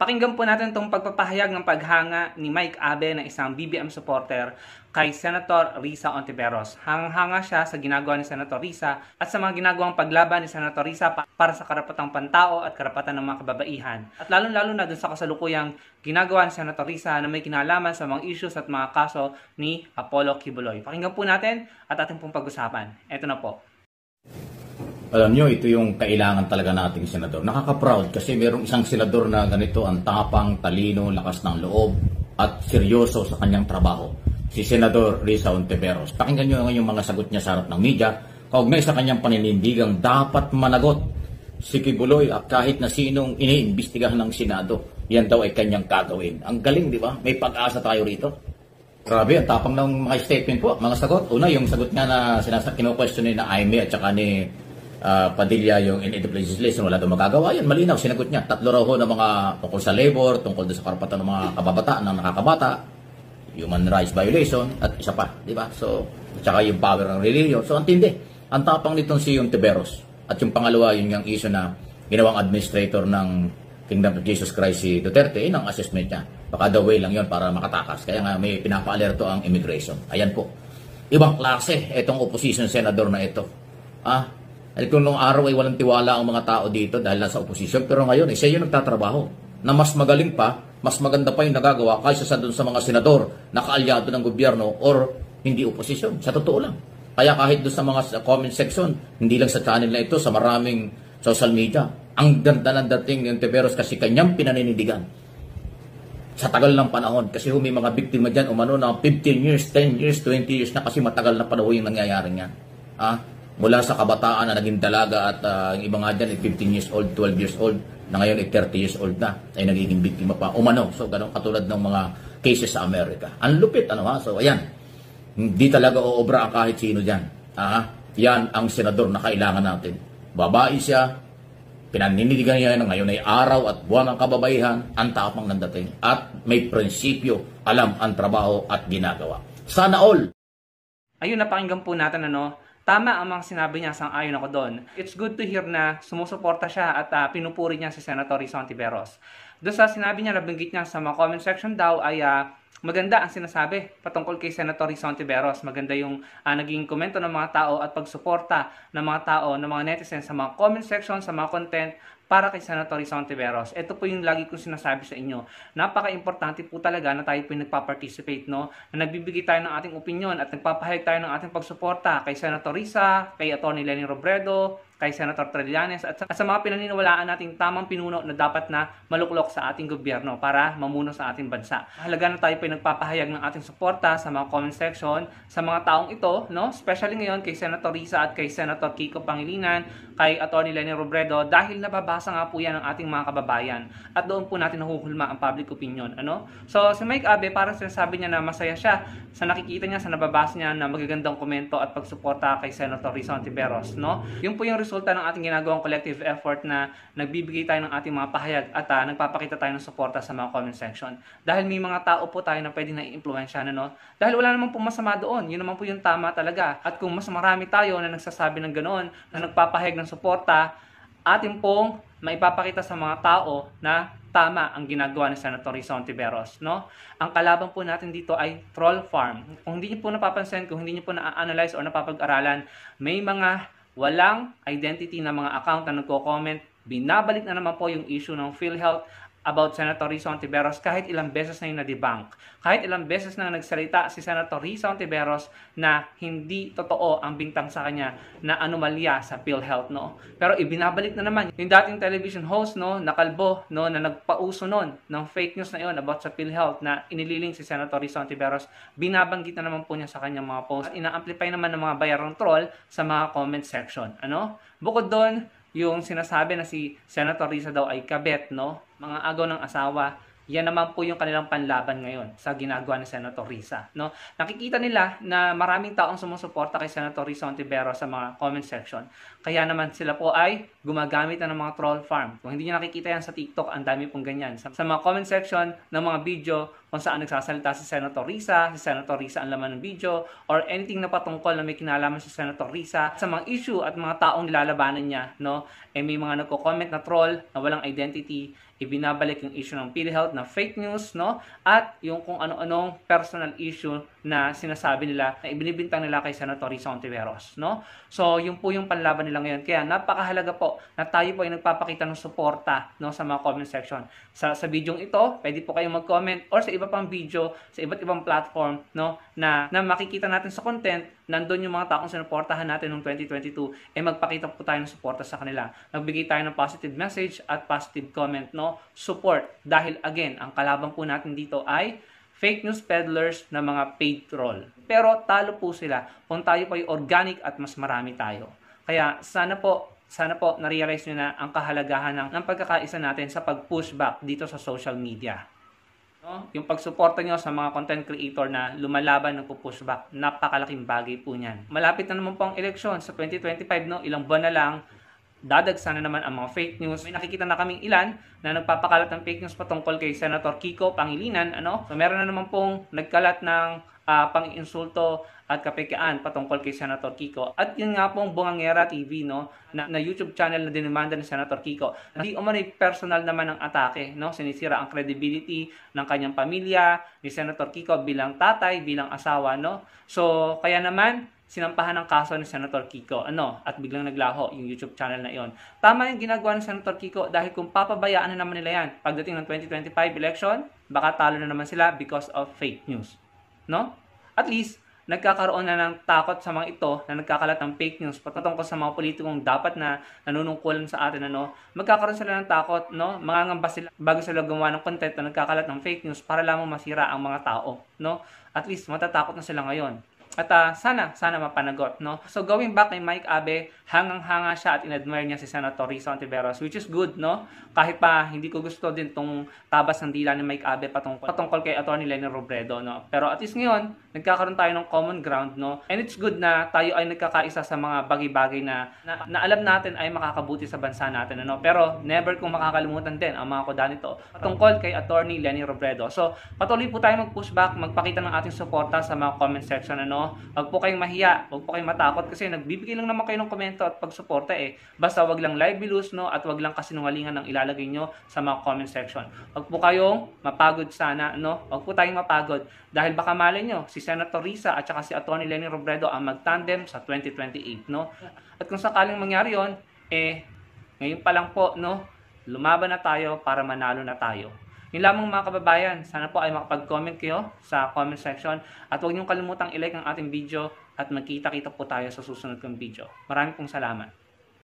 Pakinggan po natin itong pagpapahayag ng paghanga ni Mike Abe na isang BBM supporter kay Senator Risa Hontiveros. Hangang-hanga siya sa ginagawa ni Senator Risa at sa mga ginagawang paglaban ni Senator Risa para sa karapatang pantao at karapatan ng mga kababaihan. At lalong-lalo na dun sa kasalukuyang ginagawa ni Senator Risa na may kinalaman sa mga issues at mga kaso ni Apollo Kibuloy. Pakinggan po natin at ating pong pag-usapan. Ito na po. Alam nyo, ito yung kailangan talaga nating senador. Nakaka-proud kasi mayroong isang senador na ganito ang tapang, talino, lakas ng loob at seryoso sa kanyang trabaho. Si Senador Risa Hontiveros. Pakinggan nyo ngayon yung mga sagot niya sa harap ng media kaugnay sa kanyang paninindigang dapat managot si Kibuloy at kahit na sinong iniimbestigahan ng Senado. Yan daw ay kanyang gagawin. Ang galing, di ba? May pag-asa tayo rito. Grabe, ang tapang ng mga statement po, mga sagot. Una, yung sagot nga na kino-question ni na Aimee at saka ni Padilla yung in legislation, wala daw magagawa. Yan, malinaw, sinagot niya. 3 raw ho ng mga tungkol sa labor, tungkol sa karapatan ng mga kababataan ng nakakabata, human rights violation, at isa pa, di ba? So, tsaka yung power ng religion. So, ang tindi. Ang tapang nitong si Hontiveros. At yung pangalawa, yun yung issue na ginawang administrator ng Kingdom of Jesus Christ si Duterte, yun ang assessment niya. Baka the way lang yun para makatakas. Kaya nga may pinapa-alerto ang immigration. Ayan po. Ibang klase, itong opposition senador na ito. At kung noong araw ay walang tiwala ang mga tao dito dahil nasa opposition, pero ngayon siya yung nagtatrabaho na mas magaling pa, mas maganda pa yung nagagawa kaysa sa dun sa mga senador na kaalyado ng gobyerno or hindi opposition. Sa totoo lang. Kaya kahit dun sa mga comment section, hindi lang sa channel na ito, sa maraming social media, ang ganda ng dating yung Hontiveros kasi kanyang pinaninindigan. Sa tagal ng panahon, kasi may mga biktima dyan, umano na 15 years, 10 years, 20 years na kasi matagal na panahon yung nangyayari niyan. Mula sa kabataan na naging dalaga at yung iba nga dyan ay 15 years old, 12 years old, na ngayon ay 30 years old na, ay nagiging biktima pa. Umano, so ganun katulad ng mga cases sa Amerika. Ang lupit, So ayan, hindi talaga uobra ang kahit sino dyan. Yan ang senador na kailangan natin. Babae siya, pinanindigan niya na ngayon ay araw at buwan ng kababaihan, ang tapang ng dating, at may prinsipyo, alam ang trabaho at ginagawa. Sana all! Ayun, napakinggan po natin tama ang mga sinabi niya, sang-ayon ako doon. It's good to hear na sumusuporta siya at pinupuri niya si Senator Risa Hontiveros. Doon sa sinabi niya, nabanggit niya sa mga comment section daw ay maganda ang sinasabi patungkol kay Senator Risa Hontiveros. Maganda yung naging komento ng mga tao at pagsuporta ng mga tao, ng mga netizens sa mga comment section, sa mga content para kay Senator Risa Hontiveros. Ito po yung lagi kong sinasabi sa inyo. Napaka-importante po talaga na tayo po yung nagpa-participate, na nagbibigay tayo ng ating opinion at nagpapahayag tayo ng ating pagsuporta kay Senator Risa, kay Atty. Leni Robredo, kay Senator Trillanes at sa mga pinaniniwalaan nating tamang pinuno na dapat na maluklok sa ating gobyerno para mamuno sa ating bansa. Halaga na tayo po yung nagpapahayag ng ating suporta sa mga comment section sa mga taong ito, especially ngayon kay Senator Risa at kay Senator Kiko Pangilinan, kay Atty. Leni Robredo, dahil nababasa nga po yan ng ating mga kababayan at doon po natin nahuhulma ang public opinion. So si Mike Abe, parang sinasabi niya na masaya siya sa nakikita niya, sa nababasa niya na magagandang komento at pagsuporta kay Senator Risa Hontiveros. Yun po yung resulta ng ating ginagawang collective effort na nagbibigay tayo ng ating mga pahayag at nagpapakita tayo ng suporta sa mga comment section. Dahil may mga tao po tayo na pwede na i-influensya dahil wala naman po masama doon. Yun naman po yung tama talaga. At kung mas marami tayo na nagsasabi ng ganoon, na nagpapahayag ng suporta, atin pong maipapakita sa mga tao na tama ang ginagawa ni Senator Risa Hontiveros. Ang kalaban po natin dito ay troll farm. Kung hindi niyo po napapansin, kung hindi niyo po na-analyze o napapag-aralan, may mga walang identity na mga account na nagko-comment. Binabalik na naman po yung issue ng PhilHealth about Senator Risa Hontiveros kahit ilang beses na yung na-debunk. Kahit ilang beses na nagsalita si Senator Risa Hontiveros na hindi totoo ang bintang sa kanya na anomalya sa PhilHealth. Pero ibinabalik na naman yung dating television host na kalbo na nagpauso ng fake news na yon about sa PhilHealth na inililing si Senator Risa Hontiveros. Binabanggit na naman po niya sa kanyang mga post. At ina-amplify naman ng mga bayarang troll sa mga comment section. Bukod doon, yung sinasabi na si Senator Risa daw ay kabet, mga agaw ng asawa, yan naman po yung kanilang panlaban ngayon sa ginagawa ni Senator Risa. Nakikita nila na maraming taong sumusuporta kay Senator Risa Hontiveros sa mga comment section. Kaya naman sila po ay gumagamit na ng mga troll farm. Kung hindi niyo nakikita yan sa TikTok, ang dami pong ganyan. Sa mga comment section ng mga video kung saan nagsasalita si Senator Risa ang laman ng video, or anything na patungkol na may kinalaman si Senator Risa sa mga issue at mga taong nilalabanan niya, may mga nagko-comment na troll na walang identity. ibinabalik yung issue ng PhilHealth na fake news, no? At yung kung ano-anong personal issue na sinasabi nila, na ibinibintang nila kay Senator Risa Hontiveros, no? So, yun po yung panlaban nila ngayon. Kaya napakahalaga po na tayo po ay nagpapakita ng suporta, no, sa mga comment section. Sa video ito, pwede po kayong mag-comment or sa iba pang video, sa iba't ibang platform, no, na makikita natin sa content, nandun yung mga taong sinuportahan natin noong 2022, magpakita po tayo ng suporta sa kanila. Magbigay tayo ng positive message at positive comment, no? Support. Dahil again, ang kalaban po natin dito ay fake news peddlers na mga paid troll. Pero talo po sila kung tayo po ay organic at mas marami tayo. Kaya sana po na-realize nyo na ang kahalagahan ng pagkakaisa natin sa pag-pushback dito sa social media. No? Yung pagsuporta nyo sa mga content creator na lumalaban ng pushback, napakalaking bagay po niyan. Malapit na naman po ang eleksyon sa 2025, no? Ilang buwan na lang, dadagsa na naman ang mga fake news. May nakikita na kaming ilan na nagpapakalat ng fake news patungkol kay Senator Kiko Pangilinan, ano? So meron na naman pong nagkalat ng pang-insulto at kapekaan patungkol kay Senator Kiko. At yun nga pong Bungangera TV, no, na YouTube channel na dinimanda ni Senator Kiko. Hindi umano'y personal naman ang atake, no? Sinisira ang credibility ng kanyang pamilya, ni Senator Kiko bilang tatay, bilang asawa, no? So, kaya naman, sinampahan ng kaso ni Senator Kiko, at biglang naglaho yung YouTube channel na iyon. Tama yung ginagawa ni Senator Kiko dahil kung papabayaan na naman nila yan, pagdating ng 2025 election, baka talo na naman sila because of fake news, no? At least, nagkakaroon na ng takot sa mga ito na nagkakalat ng fake news patungkol sa mga politikong dapat na nanunungkulan sa atin, magkakaroon sila ng takot, no? Mangangamba sila bago sila gumawa ng content na nagkakalat ng fake news para lamang masira ang mga tao, no? At least matatakot na sila ngayon. At sana mapanagot, no? So going back kay Mike Abe, hangang-hanga siya at in-admire niya si Senator Risa Hontiveros, which is good, no? Kahit pa hindi ko gusto din tong tabas ng dila ni Mike Abe patungkol kay Atty. Leni Robredo, no? Pero at least ngayon, nagkakaroon tayo ng common ground, no? And it's good na tayo ay nagkakaisa sa mga bagay-bagay na alam natin ay makakabuti sa bansa natin, ano? Pero never kong makakalimutan din ang mga koda nito patungkol kay Atty. Leni Robredo. So, patuloy po tayo mag-push back, magpakita ng ating suporta sa mga comment section, ano? Huwag po kayong mahiya, huwag po kayong matakot kasi nagbibigay lang naman kayo ng komento at pagsuporta Basta wag lang libelous, no? At wag lang kasinungalingan ang ilalagay nyo sa mga comment section. Huwag po kayong mapagod sana, no? Huwag po tayong mapagod dahil baka malay nyo, si Senator Risa at saka si Atty. Leni Robredo ang magtandem sa 2028, no? At kung sakaling mangyari yon, ngayon pa lang po, no? Lumaban na tayo para manalo na tayo. Yun lamang mga kababayan, sana po ay makapag-comment kayo sa comment section at huwag niyong kalimutang i-like ang ating video at magkita-kita po tayo sa susunod kong video. Maraming pong salamat.